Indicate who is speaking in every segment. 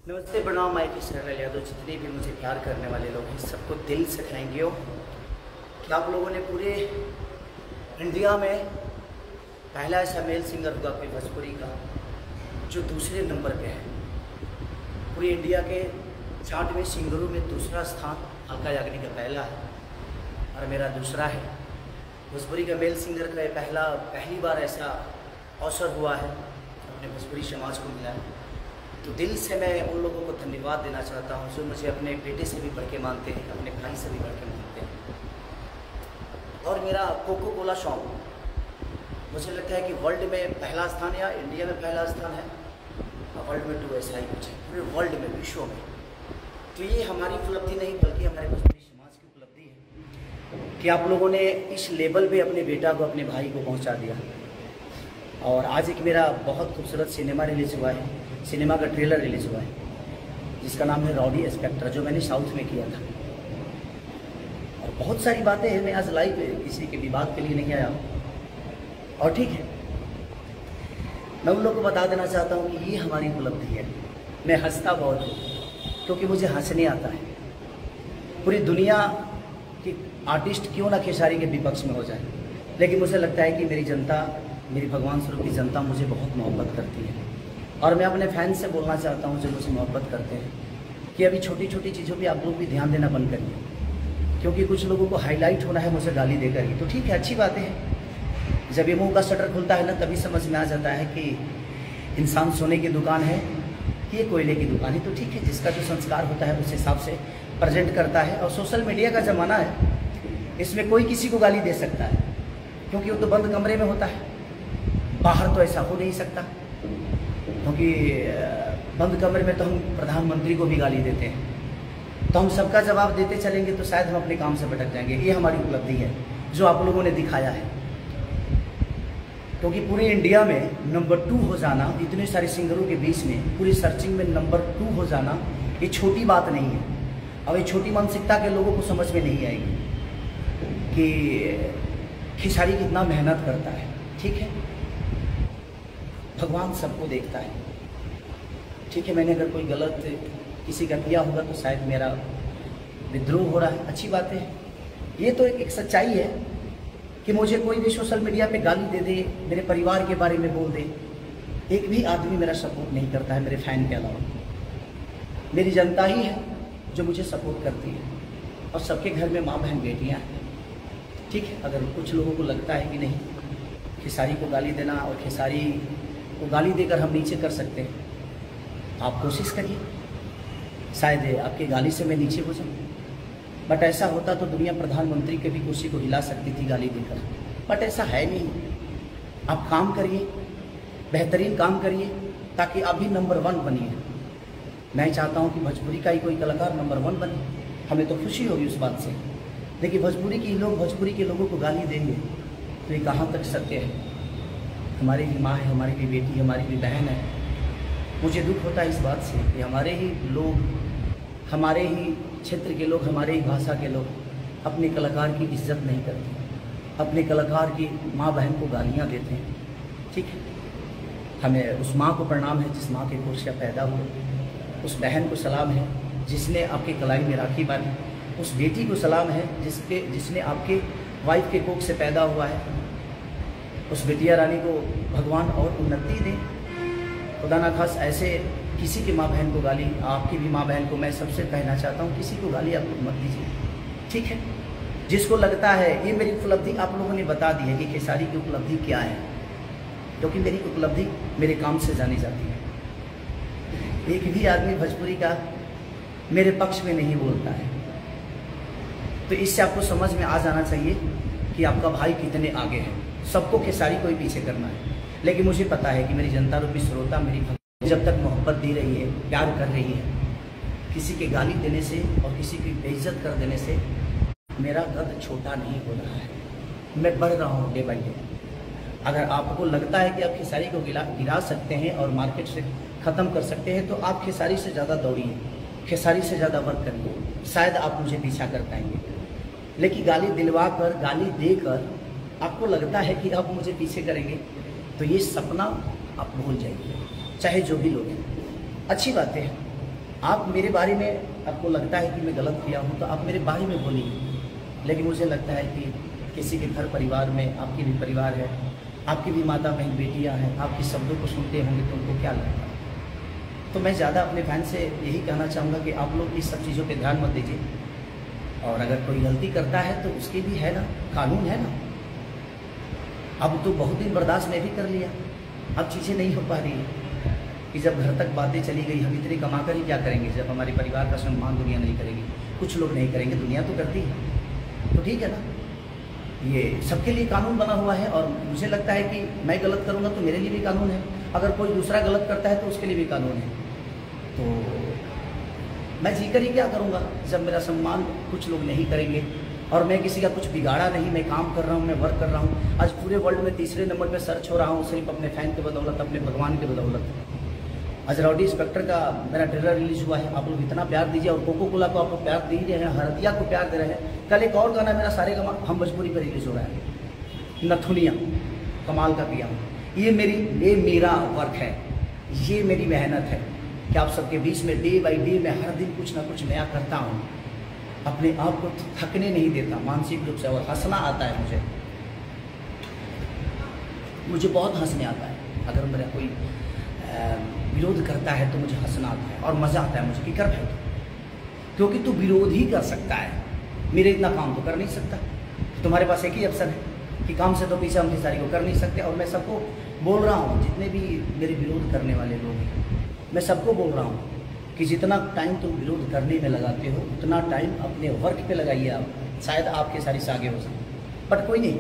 Speaker 1: नमस्ते, प्रणाम। माइक सरल यादव। जितने भी मुझे प्यार करने वाले लोग हैं सबको दिल से थैंक यू कि आप लोगों ने पूरे इंडिया में पहला ऐसा मेल सिंगर होगा कोई भोजपुरी का जो दूसरे नंबर पे है। पूरी इंडिया के चार्ट में सिंगरों में दूसरा स्थान अलका याग्निक का पहला है और मेरा दूसरा है। भोजपुरी का मेल सिंगर का पहली बार ऐसा अवसर हुआ है, अपने भोजपुरी समाज को मिला है। तो दिल से मैं उन लोगों को धन्यवाद देना चाहता हूँ जो मुझे अपने बेटे से भी बढ़ के मानते हैं, अपने भाई से भी बढ़ के मानते हैं। और मेरा कोको कोला सॉन्ग मुझे लगता है कि वर्ल्ड में पहला स्थान या इंडिया में पहला स्थान है और वर्ल्ड में तो ऐसा ही कुछ है, पूरे वर्ल्ड में, विश्व में। तो ये हमारी उपलब्धि नहीं बल्कि हमारे भोजपुरी समाज की उपलब्धि है कि आप लोगों ने इस लेवल पे अपने बेटा को, अपने भाई को पहुँचा दिया। और आज एक मेरा बहुत खूबसूरत सिनेमा रिलीज़ हुआ है, सिनेमा का ट्रेलर रिलीज़ हुआ है जिसका नाम है रॉडी इंस्पेक्टर, जो मैंने साउथ में किया था। और बहुत सारी बातें हैं, मैं आज लाइव किसी के विवाद के लिए नहीं आया हूँ। और ठीक है, मैं उन लोगों को बता देना चाहता हूँ कि ये हमारी उपलब्धि है। मैं हंसता बहुत हूँ क्योंकि मुझे हंसने आता है। पूरी दुनिया की आर्टिस्ट क्यों ना खेसारी के विपक्ष में हो जाए, लेकिन मुझे लगता है कि मेरी जनता, मेरी भगवान स्वरूप की जनता मुझे बहुत मोहब्बत करती है। और मैं अपने फैंस से बोलना चाहता हूँ जो मुझे मोहब्बत करते हैं कि अभी छोटी छोटी चीज़ों पे आप लोग भी ध्यान देना बंद करिए, क्योंकि कुछ लोगों को हाईलाइट होना है मुझे गाली देकर ही। तो ठीक है, अच्छी बातें हैं। जब ये मुंह का शटर खुलता है ना, तभी समझ में आ जाता है कि इंसान सोने की दुकान है कि ये कोयले की दुकान है। तो ठीक है, जिसका जो संस्कार होता है उस हिसाब से प्रेजेंट करता है। और सोशल मीडिया का ज़माना है, इसमें कोई किसी को गाली दे सकता है क्योंकि वो तो बंद कमरे में होता है। बाहर तो ऐसा हो नहीं सकता, क्योंकि बंद कमरे में तो हम प्रधानमंत्री को भी गाली देते हैं। तो हम सबका जवाब देते चलेंगे तो शायद हम अपने काम से भटक जाएंगे। ये हमारी उपलब्धि है जो आप लोगों ने दिखाया है, क्योंकि पूरे इंडिया में नंबर 2 हो जाना, इतने सारे सिंगरों के बीच में पूरी सर्चिंग में नंबर 2 हो जाना, ये छोटी बात नहीं है। अब ये छोटी मानसिकता के लोगों को समझ में नहीं आएगी कि खेसारी कितना मेहनत करता है। ठीक है, भगवान सबको देखता है। ठीक है, मैंने अगर कोई गलत किसी का किया होगा तो शायद मेरा विद्रोह हो रहा है, अच्छी बात है। ये तो एक सच्चाई है कि मुझे कोई भी सोशल मीडिया पे गाली दे दे, मेरे परिवार के बारे में बोल दे, एक भी आदमी मेरा सपोर्ट नहीं करता है मेरे फैन के अलावा। मेरी जनता ही है जो मुझे सपोर्ट करती है, और सबके घर में माँ बहन बेटियाँ हैं। ठीक है, अगर कुछ लोगों को लगता है कि नहीं, खेसारी को गाली देना और खेसारी को गाली देकर हम नीचे कर सकते हैं, आप कोशिश करिए, शायद आपकी गाली से मैं नीचे हो जाऊँ। बट ऐसा होता तो दुनिया प्रधानमंत्री के भी कुर्सी को हिला सकती थी गाली देकर, बट ऐसा है नहीं। आप काम करिए, बेहतरीन काम करिए, ताकि आप भी नंबर 1 बनिए। मैं चाहता हूँ कि भोजपुरी का ही कोई कलाकार नंबर 1 बने, हमें तो खुशी होगी उस बात से। लेकिन भोजपुरी के लोगों को गाली देंगे तो ये कहाँ तक सत्य है? हमारी भी माँ है, हमारी भी बेटी, हमारी भी बहन है। मुझे दुख होता है इस बात से कि हमारे ही लोग, हमारे ही क्षेत्र के लोग, हमारे ही भाषा के लोग अपने कलाकार की इज्जत नहीं करते, अपने कलाकार की माँ बहन को गालियाँ देते हैं। ठीक है, हमें उस माँ को प्रणाम है जिस माँ के कोख से पैदा हुए, उस बहन को सलाम है जिसने आपके कलाई में राखी बांधी, उस बेटी को सलाम है जिसने आपके वाइफ के कोख से पैदा हुआ है। उस बिटिया रानी को भगवान और उन्नति दे, खुदा ना खास ऐसे किसी की माँ बहन को गाली, आपकी भी माँ बहन को मैं सबसे कहना चाहता हूँ, किसी को गाली आप मत दीजिए। ठीक है, जिसको लगता है ये मेरी उपलब्धि, आप लोगों ने बता दी है कि खेसारी की उपलब्धि क्या है, क्योंकि मेरी उपलब्धि मेरे काम से जानी जाती है। एक भी आदमी भोजपुरी का मेरे पक्ष में नहीं बोलता है, तो इससे आपको समझ में आ जाना चाहिए कि आपका भाई कितने आगे है। सबको खेसारी को ही पीछे करना है, लेकिन मुझे पता है कि मेरी जनता रूपी श्रोता मेरी जब तक मोहब्बत दे रही है, प्यार कर रही है, किसी के गाली देने से और किसी की बेइज्जत कर देने से मेरा कद छोटा नहीं हो रहा है, मैं बढ़ रहा हूँ डे बाई डे। अगर आपको लगता है कि आप खेसारी को गिरा सकते हैं और मार्केट से ख़त्म कर सकते हैं, तो आप खेसारी से ज़्यादा दौड़िए, खेसारी से ज़्यादा वर्क करिए, शायद आप मुझे पीछा कर पाएंगे। लेकिन गाली दिलवा कर, गाली देकर आपको लगता है कि आप मुझे पीछे करेंगे, तो ये सपना आप भूल जाइए, चाहे जो भी लोग हैं। अच्छी बातें हैं, आप मेरे बारे में आपको लगता है कि मैं गलत किया हूँ तो आप मेरे बारे में बोलिए, लेकिन मुझे लगता है कि किसी के घर परिवार में, आपकी भी परिवार है, आपकी भी माता बहन बेटियाँ हैं, आपके शब्दों को सुनते होंगे तो उनको क्या लगता है। तो मैं ज़्यादा अपने फैन से यही कहना चाहूँगा कि आप लोग इस सब चीज़ों पे ध्यान मत दीजिए, और अगर कोई गलती करता है तो उसके भी है ना, कानून है ना। अब तो बहुत दिन बर्दाश्त मैं भी कर लिया, अब चीज़ें नहीं हो पा रही है कि जब घर तक बातें चली गई, हम इतने कमा कर ही क्या करेंगे जब हमारे परिवार का सम्मान दुनिया नहीं करेगी। कुछ लोग नहीं करेंगे, दुनिया तो करती है, तो ठीक है ना। ये सबके लिए कानून बना हुआ है, और मुझे लगता है कि मैं गलत करूँगा तो मेरे लिए भी कानून है, अगर कोई दूसरा गलत करता है तो उसके लिए भी कानून है। तो मैं जीकर ही क्या करूँगा जब मेरा सम्मान कुछ लोग नहीं करेंगे, और मैं किसी का कुछ बिगाड़ा नहीं, मैं काम कर रहा हूँ, मैं वर्क कर रहा हूँ। आज पूरे वर्ल्ड में तीसरे नंबर पे सर्च हो रहा हूँ सिर्फ अपने फैन के बदौलत, अपने भगवान के बदौलत। आज राउडी इंस्पेक्टर का मेरा ट्रेलर रिलीज हुआ है, आप लोग इतना प्यार दीजिए, और कोको कोला को आप लोग प्यार दे ही रहे हैं, हरदिया को प्यार दे रहे हैं। कल एक और गाना मेरा सारे गाना हम भोजपुरी पर रिलीज हो रहा है, नथुनिया, कमाल का किया हूँ। ये मेरा वर्क है, ये मेरी मेहनत है कि आप सबके बीच में डे बाई डे मैं हर दिन कुछ ना कुछ नया करता हूँ, अपने आप को थकने नहीं देता मानसिक रूप से, और हंसना आता है मुझे बहुत हंसने आता है। अगर मेरा कोई विरोध करता है तो मुझे हंसना आता है और मज़ा आता है मुझे कि कर भाई, क्योंकि तू विरोध ही कर सकता है, मेरे इतना काम तो कर नहीं सकता। तुम्हारे पास एक ही ऑप्शन है कि काम से तो पीछे हम खिसारी को कर नहीं सकते। और मैं सबको बोल रहा हूँ, जितने भी मेरे विरोध करने वाले लोग हैं, मैं सबको बोल रहा हूँ कि जितना टाइम तुम विरोध करने में लगाते हो उतना टाइम अपने वर्क पे लगाइए आप, शायद आपके सारी सागे हो सकें। बट कोई नहीं,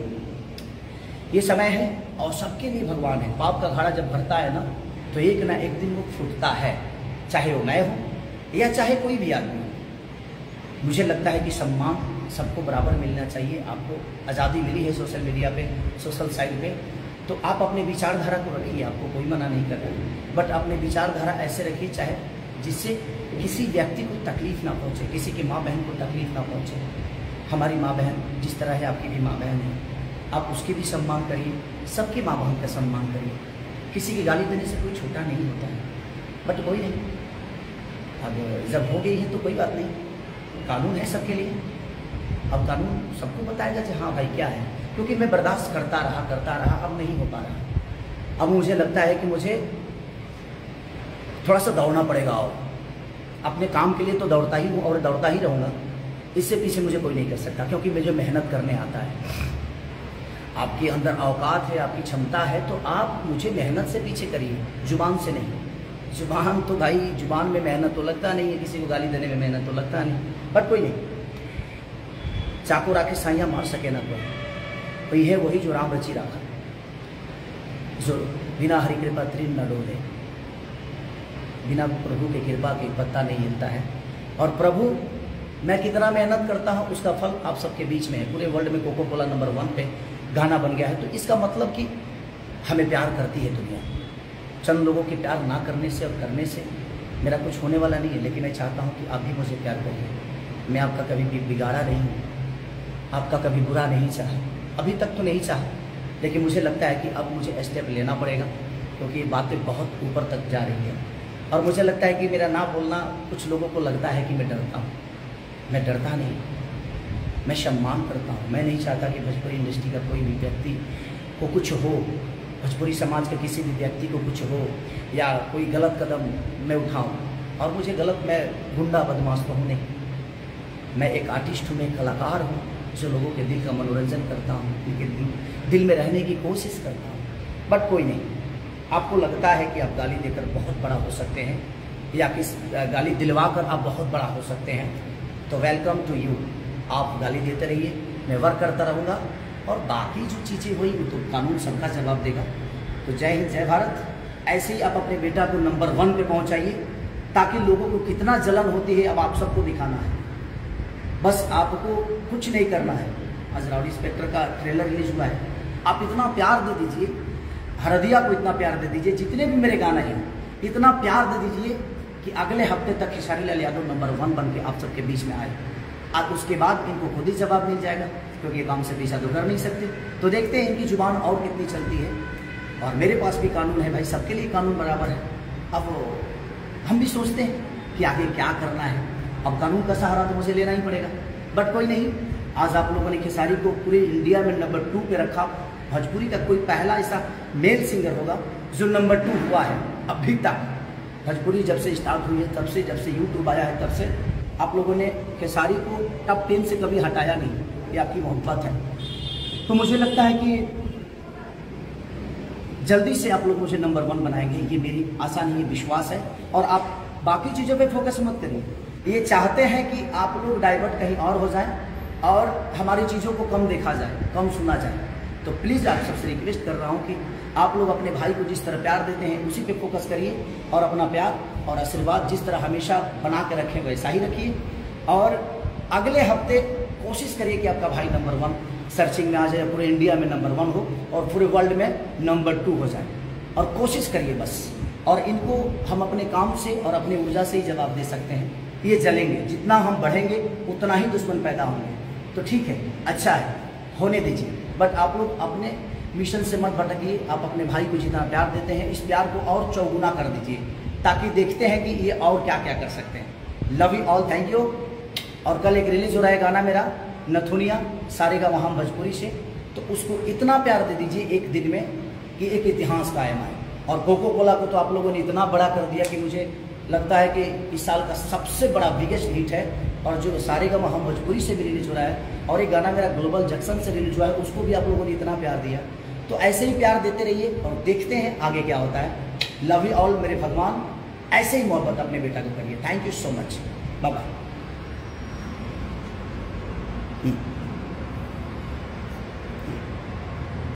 Speaker 1: ये समय है और सबके लिए भगवान है। पाप का घड़ा जब भरता है ना तो एक ना एक दिन वो फूटता है, चाहे वो मैं हूँ या चाहे कोई भी आदमी हो। मुझे लगता है कि सम्मान सबको बराबर मिलना चाहिए। आपको आज़ादी मिली है सोशल मीडिया पे, सोशल साइट पे, तो आप अपने विचारधारा को रखिए, आपको कोई मना नहीं कर रहा, बट अपने विचारधारा ऐसे रखिए चाहे जिससे किसी व्यक्ति को तकलीफ ना पहुँचे, किसी की माँ बहन को तकलीफ ना पहुँचे। हमारी माँ बहन जिस तरह है, आपकी भी माँ बहन है, आप उसकी भी सम्मान करिए, सबकी माँ बहन का सम्मान करिए। किसी की गाली देने से कोई छोटा नहीं होता है, बट कोई नहीं, अब जब हो गई है तो कोई बात नहीं, कानून है सबके लिए। अब कानून सबको बताएगा कि हाँ भाई क्या है, क्योंकि मैं बर्दाश्त करता रहा, अब नहीं हो पा रहा। अब मुझे लगता है कि मुझे थोड़ा सा दौड़ना पड़ेगा, और अपने काम के लिए तो दौड़ता ही हूँ और दौड़ता ही रहूँगा, इससे पीछे मुझे कोई नहीं कर सकता, क्योंकि मुझे मेहनत करने आता है। आपके अंदर औकात है, आपकी क्षमता है, तो आप मुझे मेहनत से पीछे करिए, जुबान से नहीं। जुबान तो भाई, जुबान में मेहनत तो लगता नहीं है, किसी को गाली देने में मेहनत तो लगता नहीं, बट कोई नहीं, चाकू राखे साइयाँ मार सके ना कोई है वही जो राम रची रखा, जो बिना हरि कृपा तृण न डोले, बिना प्रभु की कृपा के पत्ता नहीं हिलता है। और प्रभु मैं कितना मेहनत करता हूँ उसका फल आप सबके बीच में है। पूरे वर्ल्ड में कोको कोला नंबर 1 पे गाना बन गया है, तो इसका मतलब कि हमें प्यार करती है दुनिया। चंद लोगों के प्यार ना करने से और करने से मेरा कुछ होने वाला नहीं है, लेकिन मैं चाहता हूँ कि आप भी मुझे प्यार करिए। मैं आपका कभी भी बिगाड़ा नहीं हूँ, आपका कभी बुरा नहीं चाहा, अभी तक तो नहीं चाहा, लेकिन मुझे लगता है कि अब मुझे स्टेप लेना पड़ेगा, क्योंकि ये बातें बहुत ऊपर तक जा रही है। और मुझे लगता है कि मेरा ना बोलना कुछ लोगों को लगता है कि मैं डरता हूँ, मैं डरता नहीं, मैं सम्मान करता हूँ। मैं नहीं चाहता कि भोजपुरी इंडस्ट्री का कोई भी व्यक्ति को कुछ हो, भोजपुरी समाज के किसी भी व्यक्ति को कुछ हो, या कोई गलत कदम मैं उठाऊँ। और मुझे गलत, मैं गुंडा बदमाश तो हूँ नहीं, मैं एक आर्टिस्ट हूँ, मैं एक कलाकार हूँ जो लोगों के दिल का मनोरंजन करता हूँ, उनके दिल में रहने की कोशिश करता हूँ। बट कोई नहीं, आपको लगता है कि आप गाली देकर बहुत बड़ा हो सकते हैं, या किस गाली दिलवा कर आप बहुत बड़ा हो सकते हैं, तो वेलकम टू यू। आप गाली देते रहिए, मैं वर्क करता रहूँगा, और बाकी जो चीज़ें हुई वो तो कानून सबका जवाब देगा। तो जय हिंद, जय भारत। ऐसे ही आप अपने बेटा को नंबर 1 पे पहुँचाइए, ताकि लोगों को कितना जलन होती है अब आप सबको दिखाना है। बस आपको कुछ नहीं करना है। आज राउडी इंस्पेक्टर का ट्रेलर रिलीज हुआ है, आप इतना प्यार दे दीजिए, हरदिया को इतना प्यार दे दीजिए, जितने भी मेरे गाने हैं इतना प्यार दे दीजिए कि अगले हफ्ते तक खेसारी लाल यादव नंबर 1 बन के आप सबके बीच में आए। आज उसके बाद इनको खुद ही जवाब मिल जाएगा, क्योंकि ये काम से पीछा तो कर नहीं सकते। तो देखते हैं इनकी जुबान और कितनी चलती है। और मेरे पास भी कानून है भाई, सबके लिए कानून बराबर है। अब हम भी सोचते हैं कि आगे क्या करना है। अब कानून का सहारा तो मुझे लेना ही पड़ेगा, बट कोई नहीं, आज आप लोगों ने खेसारी को पूरे इंडिया में नंबर 2 पे रखा। भोजपुरी का कोई पहला ऐसा मेल सिंगर होगा जो नंबर 2 हुआ है अभी तक। भोजपुरी जब से स्टार्ट हुई है, तब से जब से यूट्यूब आया है, तब से आप लोगों ने खेसारी को टॉप 10 से कभी हटाया नहीं। ये आपकी मोहब्बत है। तो मुझे लगता है कि जल्दी से आप लोग मुझे नंबर 1 बनाएंगे, ये मेरी आशा नहीं, विश्वास है। और आप बाकी चीज़ों पे फोकस मत करिए। ये चाहते हैं कि आप लोग डाइवर्ट कहीं और हो जाए और हमारी चीज़ों को कम देखा जाए, कम सुना जाए। तो प्लीज़ आप सबसे रिक्वेस्ट कर रहा हूँ कि आप लोग अपने भाई को जिस तरह प्यार देते हैं उसी पे फोकस करिए, और अपना प्यार और आशीर्वाद जिस तरह हमेशा बना के रखें वैसा ही रखिए। और अगले हफ्ते कोशिश करिए कि आपका भाई नंबर 1 सर्चिंग में आ जाए, पूरे इंडिया में नंबर 1 हो और पूरे वर्ल्ड में नंबर 2 हो जाए। और कोशिश करिए बस। और इनको हम अपने काम से और अपनी ऊर्जा से ही जवाब दे सकते हैं। ये जलेंगे, जितना हम बढ़ेंगे उतना ही दुश्मन पैदा होंगे। तो ठीक है, अच्छा है, होने दीजिए, बट आप लोग अपने मिशन से मत भटकिए। आप अपने भाई को जितना प्यार देते हैं, इस प्यार को और चौगुना कर दीजिए, ताकि देखते हैं कि ये और क्या क्या कर सकते हैं। Love you all, thank you. और कल एक रिलीज हो रहा है गाना मेरा नथुनिया सारेगामा भोजपुरी से, तो उसको इतना प्यार दे दीजिए एक दिन में कि एक इतिहास कायम आए। और कोको कोला को तो आप लोगों ने इतना बड़ा कर दिया कि मुझे लगता है कि इस साल का सबसे बड़ा बिगेस्ट हिट है। और जो सारेगामा भोजपुरी से भी रिलीज हो रहा है, और एक गाना मेरा ग्लोबल जंक्शन से रिलीज हुआ है, उसको भी आप लोगों ने इतना प्यार दिया। तो ऐसे ही प्यार देते रहिए और देखते हैं आगे क्या होता है। लव यू ऑल मेरे भगवान, ऐसे ही मोहब्बत अपने बेटा को करिए। Thank you so much, bye bye.